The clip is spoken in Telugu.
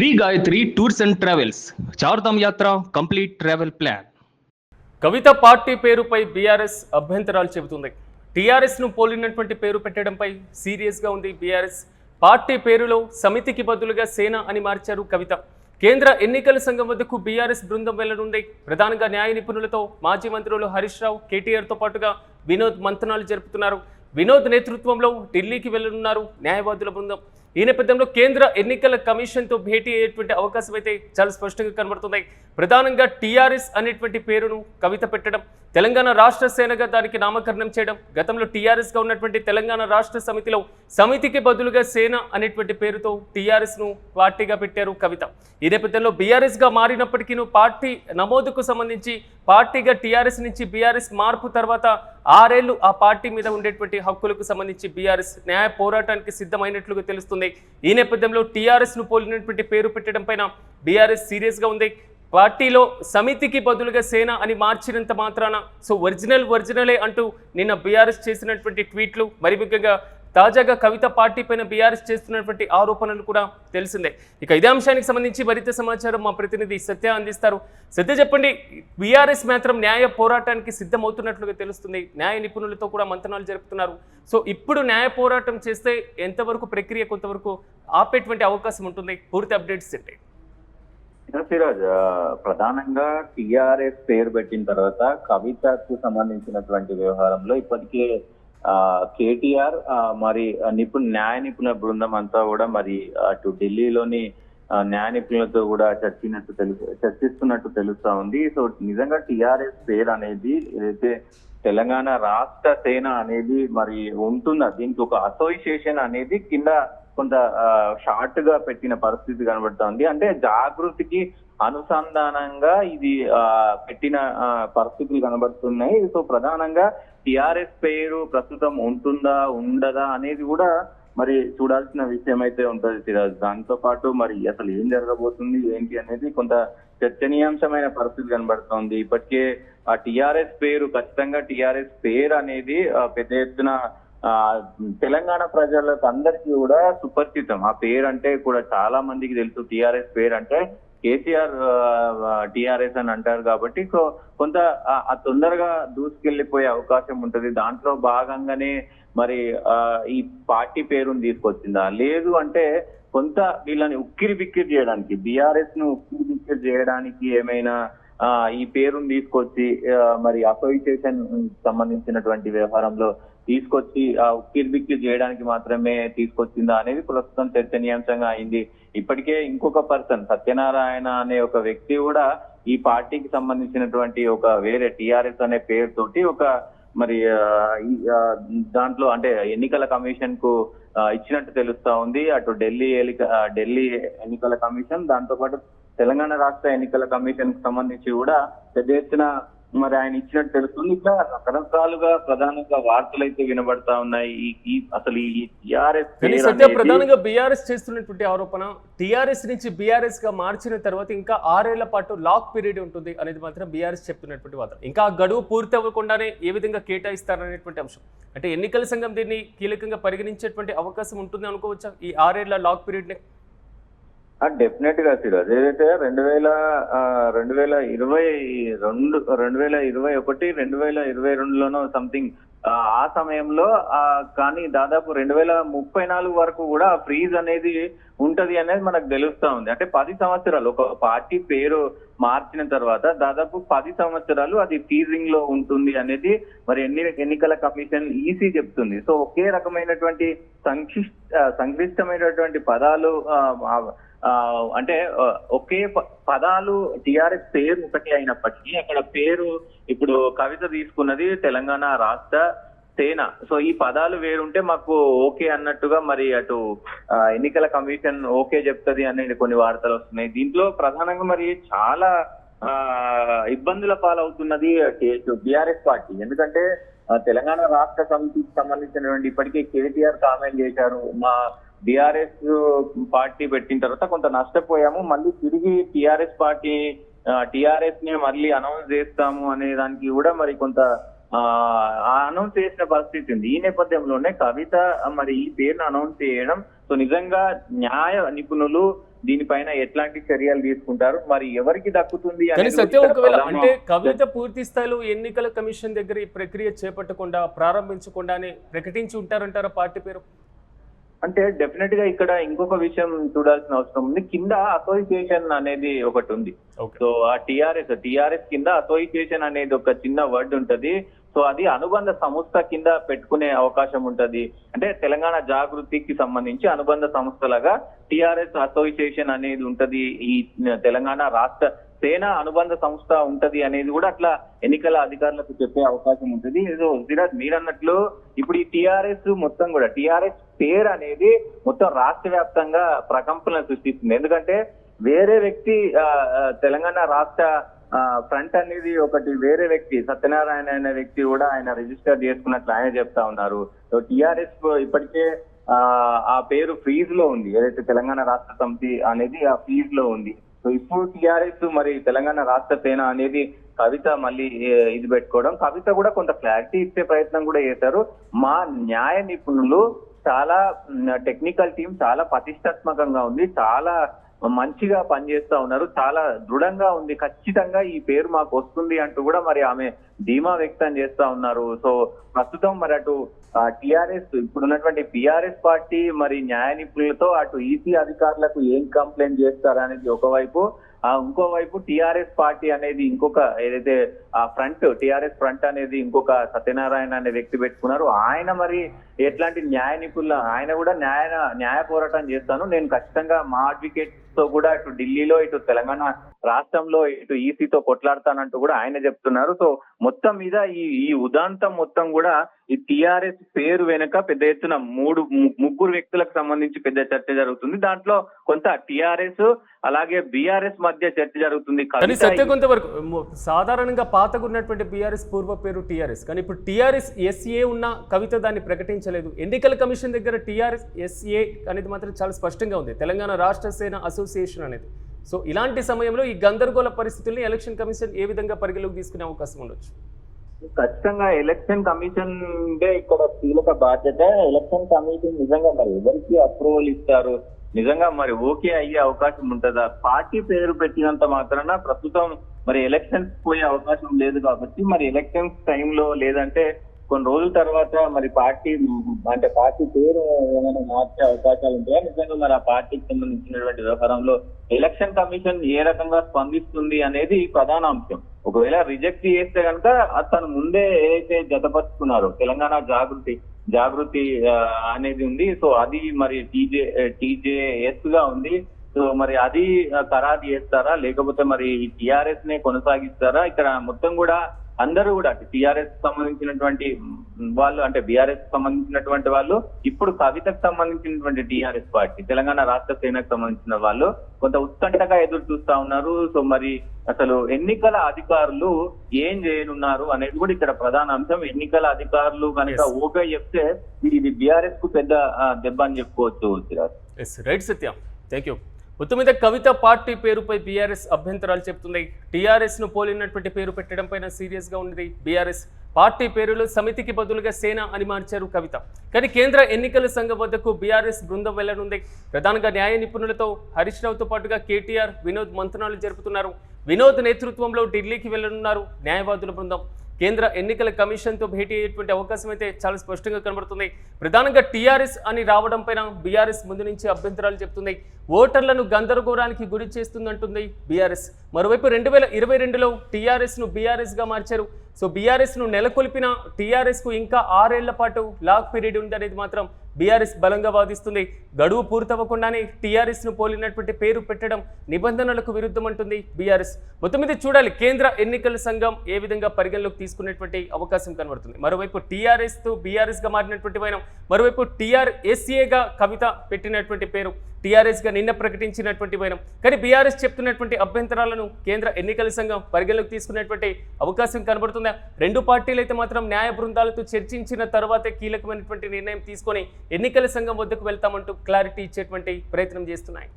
Shri Gayatri tours and travels Chardham yatra complete travel plan. Kavitha party పేరుపై బీఆర్ఎస్ అభ్యంతరాలు చెబుతుంది. టీఆర్ఎస్ను పోలినటువంటి పేరు పెట్టడంపై సీరియస్గా ఉంది బీఆర్ఎస్. పార్టీ పేరులో సమితికి బదులుగా సేన అని మార్చారు కవిత. కేంద్ర ఎన్నికల సంఘం వద్దకు బీఆర్ఎస్ బృందం వెళ్లనుంది. ప్రధానంగా న్యాయ నిపుణులతో మాజీ మంత్రులు హరీష్ రావు, కేటీఆర్తో పాటుగా వినోద్ మంతనాలు జరుపుతున్నారు. వినోద్ నేతృత్వంలో ఢిల్లీకి వెళ్లనున్నారు న్యాయవాదుల బృందం. ఈ నేపథ్యంలో కేంద్ర ఎన్నికల కమిషన్తో భేటీ అయ్యేటువంటి అవకాశం అయితే చాలా స్పష్టంగా కనబడుతుంది. ప్రధానంగా టీఆర్ఎస్ అనేటువంటి పేరును కవిత పెట్టడం, తెలంగాణ రాష్ట్ర సేనగా దానికి నామకరణం చేయడం, గతంలో టీఆర్ఎస్గా ఉన్నటువంటి తెలంగాణ రాష్ట్ర సమితిలో సమితికి బదులుగా సేన అనేటువంటి పేరుతో టీఆర్ఎస్ను పార్టీగా పెట్టారు కవిత. ఈ నేపథ్యంలో బీఆర్ఎస్గా మారినప్పటికీ పార్టీ నమోదుకు సంబంధించి పార్టీగా టీఆర్ఎస్ నుంచి బీఆర్ఎస్ మార్పు తర్వాత 6 ఏళ్లు ఆ పార్టీ మీద ఉండేటువంటి హక్కులకు సంబంధించి బీఆర్ఎస్ న్యాయ పోరాటానికి సిద్ధమైనట్లుగా తెలుస్తుంది. ఈ నేపథ్యంలో టీఆర్ఎస్ను పోలినటువంటి పేరు పెట్టడం పైన బీఆర్ఎస్ సీరియస్గా ఉంది. పార్టీలో సమితికి బదులుగా సేన అని మార్చినంత మాత్రాన ఒరిజినలే అంటూ నిన్న బీఆర్ఎస్ చేసినటువంటి ట్వీట్లు, మరి ముఖ్యంగా తాజాగా కవిత పార్టీ పైన బీఆర్ఎస్ చేస్తున్నటువంటి ఆరోపణలు కూడా తెలిసిందే. ఇక ఇదే అంశానికి సంబంధించి మరింత సమాచారం మా ప్రతినిధి సత్య అందిస్తారు. సత్య, చెప్పండి, బీఆర్ఎస్ మాత్రం న్యాయ పోరాటానికి సిద్ధమవుతున్నట్లుగా తెలుస్తుంది. న్యాయ నిపుణులతో కూడా మంతనాలు జరుపుతున్నారు. సో ఇప్పుడు న్యాయ పోరాటం చేస్తే ఎంతవరకు ప్రక్రియ కొంతవరకు ఆపేటువంటి అవకాశం ఉంటుంది? పూర్తి అప్డేట్స్ ఏంటి? సిరాజ్, ప్రధానంగా టిఆర్ఎస్ పేరు పెట్టిన తర్వాత కవితకు సంబంధించినటువంటి వ్యవహారంలో ఇప్పటికే కేటీఆర్ మరి న్యాయ నిపుణుల బృందం అంతా కూడా మరి అటు ఢిల్లీలోని న్యాయ నిపుణులతో కూడా చర్చిస్తున్నట్టు తెలుస్తా ఉంది. సో నిజంగా టిఆర్ఎస్ పేరు అనేది ఏదైతే తెలంగాణ రాష్ట్ర సేన అనేది మరి ఉంటుందా, దీనికి ఒక అసోసియేషన్ అనేది కింద కొంత షార్ట్ గా పెట్టిన పరిస్థితి కనబడుతోంది. అంటే జాగృతికి అనుసంధానంగా ఇది పెట్టిన పరిస్థితులు కనబడుతున్నాయి. సో ప్రధానంగా టిఆర్ఎస్ పేరు ప్రస్తుతం ఉంటుందా ఉండదా అనేది కూడా మరి చూడాల్సిన విషయం అయితే ఉంటది సిరాజ్. దాంతో పాటు మరి అసలు ఏం జరగబోతుంది ఏంటి అనేది కొంత చర్చనీయాంశమైన పరిస్థితి కనబడుతోంది. ఇప్పటికే ఆ టిఆర్ఎస్ పేరు, ఖచ్చితంగా టిఆర్ఎస్ పేరు అనేది పెద్ద ఎత్తున తెలంగాణ ప్రజలకు అందరికీ కూడా సుపరిచితం. ఆ పేరు అంటే కూడా చాలా మందికి తెలుసు. టిఆర్ఎస్ పేరు అంటే కేసీఆర్ టిఆర్ఎస్ అని అంటారు కాబట్టి సో కొంత తొందరగా దూసుకెళ్లిపోయే అవకాశం ఉంటది. దాంట్లో భాగంగానే మరి ఈ పార్టీ పేరును తీసుకొచ్చిందా, లేదు అంటే కొంత వీళ్ళని ఉక్కిరి బిక్కిరి చేయడానికి, బీఆర్ఎస్ ను ఉక్కిరి బిక్కిరి చేయడానికి ఏమైనా ఈ పేరును తీసుకొచ్చి మరి అసోసియేషన్ సంబంధించినటువంటి వ్యవహారంలో తీసుకొచ్చి ఉక్కిరి బిక్కిరి చేయడానికి మాత్రమే తీసుకొచ్చిందా అనేది ప్రస్తుతం చర్చనీయాంశంగా అయింది. ఇప్పటికే ఇంకొక పర్సన్ సత్యనారాయణ అనే ఒక వ్యక్తి కూడా ఈ పార్టీకి సంబంధించినటువంటి ఒక వేరే టిఆర్ఎస్ అనే పేరుతోటి ఒక మరి దాంట్లో అంటే ఎన్నికల కమిషన్ కు ఇచ్చినట్టు తెలుస్తా ఉంది. అటు ఢిల్లీ ఎన్నికల కమిషన్, దాంతో పాటు తెలంగాణ రాష్ట్ర ఎన్నికల కమిషన్ కు సంబంధించి కూడా పెద్ద ఎత్తున మరి ఆయన ఇచ్చినట్టు తెలుస్తుంది. ఇట్లా రకరకాలుగా ప్రధానంగా వార్తలు అయితే వినబడతా ఉన్నాయి. అసలు ఈ టిఆర్ఎస్ ప్రధానంగా బీఆర్ఎస్ చేస్తున్నటువంటి ఆరోపణ, టిఆర్ఎస్ నుంచి బీఆర్ఎస్ గా మార్చిన తర్వాత ఇంకా 6 ఏళ్ల పాటు లాక్ పీరియడ్ ఉంటుంది అనేది మాత్రం బీఆర్ఎస్ చెప్తున్నటువంటి వాదన. ఇంకా గడువు పూర్తి అవ్వకుండానే ఏ విధంగా కేటాయిస్తారనేటువంటి అంశం. అంటే ఎన్నికల సంఘం దీన్ని కీలకంగా పరిగణించేటువంటి అవకాశం ఉంటుంది అనుకోవచ్చా ఈ 6 ఏళ్ల లాక్ పీరియడ్ ని? డెఫినెట్ గా సిరాజ్, ఏదైతే 2021, 2022లోనో సంథింగ్ ఆ సమయంలో కానీ దాదాపు 2034 వరకు కూడా ఫ్రీజ్ అనేది ఉంటది అనేది మనకు తెలుస్తా ఉంది. అంటే 10 సంవత్సరాలు ఒక పార్టీ పేరు మార్చిన తర్వాత దాదాపు 10 సంవత్సరాలు అది ఫ్రీజింగ్ లో ఉంటుంది అనేది మరి ఎన్నికల కమిషన్ ఈసీ చెప్తుంది. సో ఒకే రకమైనటువంటి సంక్లిష్టమైనటువంటి పదాలు అంటే ఒకే పదాలు టిఆర్ఎస్ పేరు ఒకటి అయినప్పటికీ అక్కడ పేరు ఇప్పుడు కవిత తీసుకున్నది తెలంగాణ రాష్ట్ర సేన. సో ఈ పదాలు వేరుంటే మాకు ఓకే అన్నట్టుగా మరి అటు ఎన్నికల కమిషన్ ఓకే చెప్తుంది అనేది కొన్ని వార్తలు వస్తున్నాయి. దీంట్లో ప్రధానంగా మరి చాలా ఇబ్బందుల పాలవుతున్నది బీఆర్ఎస్ పార్టీ. ఎందుకంటే తెలంగాణ రాష్ట్ర సమితికి సంబంధించినటువంటి ఇప్పటికే కేటీఆర్ కామెంట్ చేశారు, మా బీఆర్ఎస్ పార్టీ పెట్టిన తర్వాత కొంత నష్టపోయాము, మళ్ళీ తిరిగి టిఆర్ఎస్ ని మళ్ళీ అనౌన్స్ చేస్తాము అనే దానికి కూడా మరి కొంత అనౌన్స్ చేసిన పరిస్థితి ఉంది. ఈ నేపథ్యంలోనే కవిత మరి ఈ పేరును అనౌన్స్ చేయడం సో నిజంగా న్యాయ నిపుణులు దీనిపైన ఎట్లాంటి చర్యలు తీసుకుంటారు, మరి ఎవరికి దక్కుతుంది కానీ అనేది సత్యం ఇక్కడ ఒకవేళ ప్రధాన- అంటే కవిత పూర్తి స్థాయిలో ఎన్నికల కమిషన్ దగ్గర ఈ ప్రక్రియ చేపట్టకుండా ప్రారంభించకుండానే ప్రకటించి ఉంటారంటారా పార్టీ పేరు? అంటే డెఫినెట్ గా ఇక్కడ ఇంకొక విషయం చూడాల్సిన అవసరం ఉంది. కింద అసోసియేషన్ అనేది ఒకటి ఉంది. ఓకే. సో ఆ టిఆర్ఎస్ కింద అసోసియేషన్ అనేది ఒక చిన్న వర్డ్ ఉంటది. సో అది అనుబంధ సంస్థ కింద పెట్టుకునే అవకాశం ఉంటది. అంటే తెలంగాణ జాగృతికి సంబంధించి అనుబంధ సంస్థలుగా టిఆర్ఎస్ అసోసియేషన్ అనేది ఉంటది. ఈ తెలంగాణ రాష్ట్ర సేన అనుబంధ సంస్థ ఉంటది అనేది కూడా అట్లా ఎన్నికల అధికారులకు చెప్పే అవకాశం ఉంటుంది. సో సిరాజ్ మీరు అన్నట్లు ఇప్పుడు ఈ టిఆర్ఎస్ మొత్తం కూడా టిఆర్ఎస్ పేరు అనేది మొత్తం రాష్ట్ర వ్యాప్తంగా ప్రకంపన సృష్టిస్తుంది. ఎందుకంటే వేరే వ్యక్తి తెలంగాణ రాష్ట్ర ఫ్రంట్ అనేది ఒకటి వేరే వ్యక్తి సత్యనారాయణ అనే వ్యక్తి కూడా ఆయన రిజిస్టర్ చేసుకున్నట్లు ఆయన చెప్తా ఉన్నారు. సో టిఆర్ఎస్ ఇప్పటికే ఆ పేరు ఫ్రీజ్ లో ఉంది. ఏదైతే తెలంగాణ రాష్ట్ర సమితి అనేది ఆ ఫ్రీజ్ లో ఉంది. సో ఇప్పుడు టిఆర్ఎస్ మరి తెలంగాణ రాష్ట్ర సేన అనేది కవిత మళ్ళీ ఇది పెట్టుకోవడం, కవిత కూడా కొంత క్లారిటీ ఇచ్చే ప్రయత్నం కూడా చేశారు. మా న్యాయ నిపుణులు చాలా టెక్నికల్ టీం చాలా ప్రతిష్టాత్మకంగా ఉంది, చాలా మంచిగా పనిచేస్తా ఉన్నారు, చాలా దృఢంగా ఉంది, ఖచ్చితంగా ఈ పేరు మాకు వస్తుంది అంటూ కూడా మరి ఆమె ధీమా వ్యక్తం చేస్తా ఉన్నారు. సో ప్రస్తుతం మరి అటు టిఆర్ఎస్ ఇప్పుడున్నటువంటి బిఆర్ఎస్ పార్టీ మరి న్యాయ నిపుణులతో అటు ఈసీ అధికారులకు ఏం కంప్లైంట్ చేస్తారనేది ఒకవైపు, ఇంకోవైపు టిఆర్ఎస్ పార్టీ అనేది ఇంకొక ఏదైతే ఆ ఫ్రంట్ టిఆర్ఎస్ ఫ్రంట్ అనేది ఇంకొక సత్యనారాయణ అనే వ్యక్తి పెట్టుకున్నారు. ఆయన మరి ఎట్లాంటి న్యాయ నిపుణులు ఆయన కూడా న్యాయ పోరాటం చేస్తాను, నేను ఖచ్చితంగా మా అడ్వకేట్ తో కూడా ఇటు ఢిల్లీలో ఇటు తెలంగాణ రాష్ట్రంలో ఇటు ఈసీతో కొట్లాడతానంటూ కూడా ఆయన చెప్తున్నారు. సో మొత్తం మీద ఈ ఉదాంతం మొత్తం కూడా ఈ టిఆర్ఎస్ పేరు వెనుక పెద్ద ఎత్తున ముగ్గురు వ్యక్తులకు సంబంధించి పెద్ద చర్చ జరుగుతుంది. దాంట్లో కొంత టిఆర్ఎస్ అలాగే బిఆర్ఎస్ మధ్య చర్చ జరుగుతుంది. కానీ సత్య కొంతవరకు సాధారణంగా పాతగా ఉన్నటువంటి బిఆర్ఎస్ పూర్వ పేరు టిఆర్ఎస్, కానీ ఇప్పుడు టిఆర్ఎస్ ఎస్ఏ ఉన్న కవిత దాన్ని ప్రకటించలేదు. ఎన్నికల కమిషన్ దగ్గర టిఆర్ఎస్ ఎస్ఏ అనేది మాత్రం చాలా స్పష్టంగా ఉంది, తెలంగాణ రాష్ట్ర సేన అసోసియేషన్ అనేది. సో ఇలాంటి సమయంలో ఈ గందరగోళ పరిస్థితుల్ని ఎలక్షన్ కమిషన్ ఏ విధంగా పరిగణలోకి తీసుకునే అవకాశం ఉండొచ్చు? ఖచ్చితంగా ఎలక్షన్ కమిషన్ ఇక్కడ కీలక బాధ్యత. ఎలక్షన్ కమిషన్ నిజంగా మరి ఎవరికి అప్రూవల్ ఇస్తారు, నిజంగా మరి ఓకే అయ్యే అవకాశం ఉంటుందా? పార్టీ పేరు పెట్టినంత మాత్రాన ప్రస్తుతం మరి ఎలక్షన్స్ పోయే అవకాశం లేదు కాబట్టి మరి ఎలక్షన్స్ టైంలో లేదంటే కొన్ని రోజుల తర్వాత మరి పార్టీ పేరు ఏమైనా మార్చే అవకాశాలు ఉంటాయా? నిజంగా మరి ఆ పార్టీకి సంబంధించినటువంటి వ్యవహారంలో ఎలక్షన్ కమిషన్ ఏ రకంగా స్పందిస్తుంది అనేది ప్రధాన అంశం. ఒకవేళ రిజెక్ట్ చేస్తే కనుక తను ముందే ఏదైతే జతపరుచుకున్నారో తెలంగాణ జాగృతి అనేది ఉంది. సో అది మరి టీజేఎస్ గా ఉంది. సో మరి అది ఖరారు చేస్తారా లేకపోతే మరి టిఆర్ఎస్ నే కొనసాగిస్తారా? ఇక్కడ మొత్తం కూడా అందరూ కూడా టిఆర్ఎస్ సంబంధించినటువంటి వాళ్ళు అంటే బీఆర్ఎస్ సంబంధించినటువంటి వాళ్ళు ఇప్పుడు కవితకు సంబంధించినటువంటి టిఆర్ఎస్ పార్టీ తెలంగాణ రాష్ట్ర సేనకు సంబంధించిన వాళ్ళు కొంత ఉత్కంఠగా ఎదురు చూస్తా ఉన్నారు. సో మరి అసలు ఎన్నికల అధికారులు ఏం చేయనున్నారు అనేది కూడా ఇక్కడ ప్రధాన అంశం. ఎన్నికల అధికారులు కనుక ఓకే చెప్తే ఇది బీఆర్ఎస్ కు పెద్ద దెబ్బ అని చెప్పుకోవచ్చు. Right Satya, thank you. మొత్తం మీద కవిత పార్టీ పేరుపై బీఆర్ఎస్ అభ్యంతరాలు చెప్తుంది. టీఆర్ఎస్ ను పోలినటువంటి పేరు పెట్టడం పైన సీరియస్ గా ఉంది బీఆర్ఎస్. పార్టీ పేరులో సమితికి బదులుగా సేన అని మార్చారు కవిత. కానీ కేంద్ర ఎన్నికల సంఘం వద్దకు బీఆర్ఎస్ బృందం వెళ్లనుంది. ప్రధానంగా న్యాయ నిపుణులతో హరీష్ రావుతో పాటుగా కేటీఆర్, వినోద్ మంతనాలు జరుపుతున్నారు. వినోద్ నేతృత్వంలో ఢిల్లీకి వెళ్లనున్నారు న్యాయవాదుల బృందం. కేంద్ర ఎన్నికల కమిషన్తో భేటీ అయ్యేటువంటి అవకాశం అయితే చాలా స్పష్టంగా కనబడుతుంది. ప్రధానంగా టీఆర్ఎస్ అని రావడం పైన బీఆర్ఎస్ ముందు నుంచి అభ్యంతరాలు చెప్తుంది. ఓటర్లను గందరగోళానికి గురి చేస్తుందంటుంది బీఆర్ఎస్. మరోవైపు 2022లో టీఆర్ఎస్ను బీఆర్ఎస్గా మార్చారు. సో బీఆర్ఎస్ను నెలకొల్పిన టీఆర్ఎస్కు ఇంకా 6 ఏళ్ల పాటు లాక్ పీరియడ్ ఉందనేది మాత్రం బీఆర్ఎస్ బలంగా వాదిస్తుంది. గడువు పూర్తవ్వకుండానే టీఆర్ఎస్ను పోలినటువంటి పేరు పెట్టడం నిబంధనలకు విరుద్ధం అంటుంది బీఆర్ఎస్. మొత్తం మీద చూడాలి కేంద్ర ఎన్నికల సంఘం ఏ విధంగా పరిగణలోకి తీసుకునేటువంటి అవకాశం కనబడుతుంది. మరోవైపు టీఆర్ఎస్తో బీఆర్ఎస్గా మారినటువంటి వైనం, మరోవైపు టీఆర్ఎస్ఏగా కవిత పెట్టినటువంటి పేరు టీఆర్ఎస్గా నిన్న ప్రకటించినటువంటి వైనం. కానీ బీఆర్ఎస్ చెప్తున్నటువంటి అభ్యంతరాలను కేంద్ర ఎన్నికల సంఘం పరిగణలోకి తీసుకునేటువంటి అవకాశం కనబడుతుందా? రెండు పార్టీలు అయితే మాత్రం న్యాయ బృందాలతో చర్చించిన తర్వాతే కీలకమైనటువంటి నిర్ణయం తీసుకొని ఎన్నికల సంఘం వద్దకు వెళ్తామంటూ క్లారిటీ ఇచ్చేటువంటి ప్రయత్నం చేస్తున్నాయి.